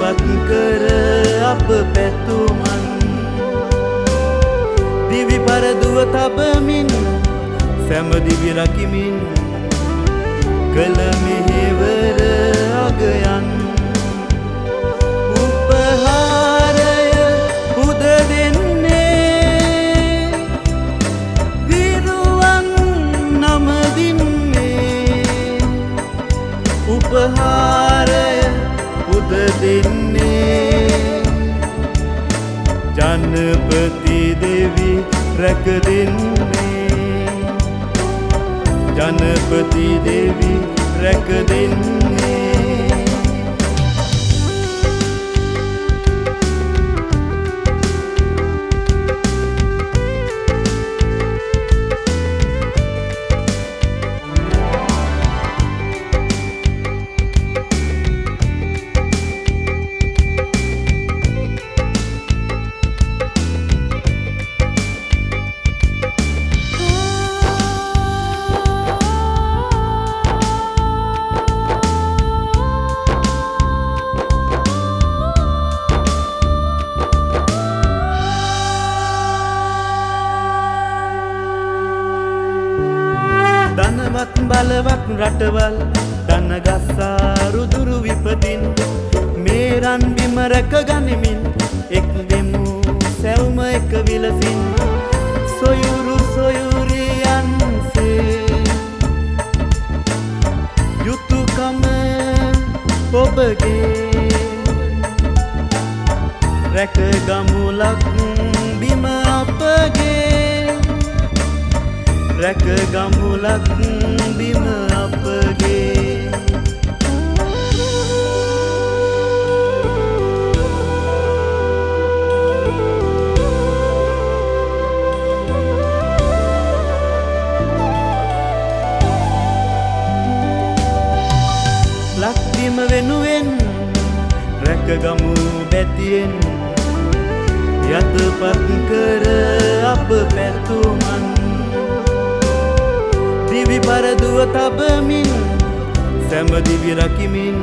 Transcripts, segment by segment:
යටපත් කර අප පැතුමන් දිවි පරදුව තබමින් සැම දිවි රකිමින් කළ මෙහෙවර අගයන් උපහාරය පුද දෙන්නේ විරුවන් නමදින්නේ උපහාරය පුද දෙන්නේ ජනපති දෙවි රැක දෙන්නේ ජනපති දෙවි රැක දෙන්නේ ධනවත් බලවත් රටවල් දනගස්සා රුදුරු විපතින් මේ රන් බිම රැක ගනිමින් එක් දෙමු සැවුම එක විලසින් සොයුරු සොයුරියන්සේ යුතුයකම ඔබගේ රැක ගමුලක් බිම අපගේ රැක ගමුලක් බිම අපගේ ලක්බිම වෙනුවෙන් රැක ගමු බැතියෙන් යටපත් කර අප පැතුමන් දිවි පරදුව තබමින් සැම දිවි රකිමින්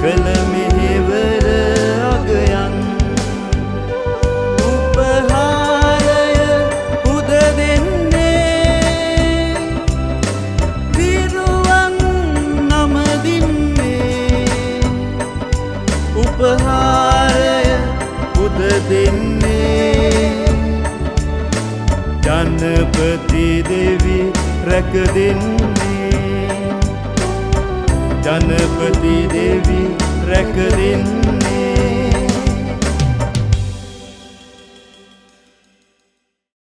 කළ මෙහෙවර අගයන් උපහාරය පුද දෙන්නේ විරුවන් නමදින්නේ උපහාරය පුද දෙන්නේ ජනපති දෙවි රැක දෙන්නේ ජනපති දෙවි රැක දෙන්නේ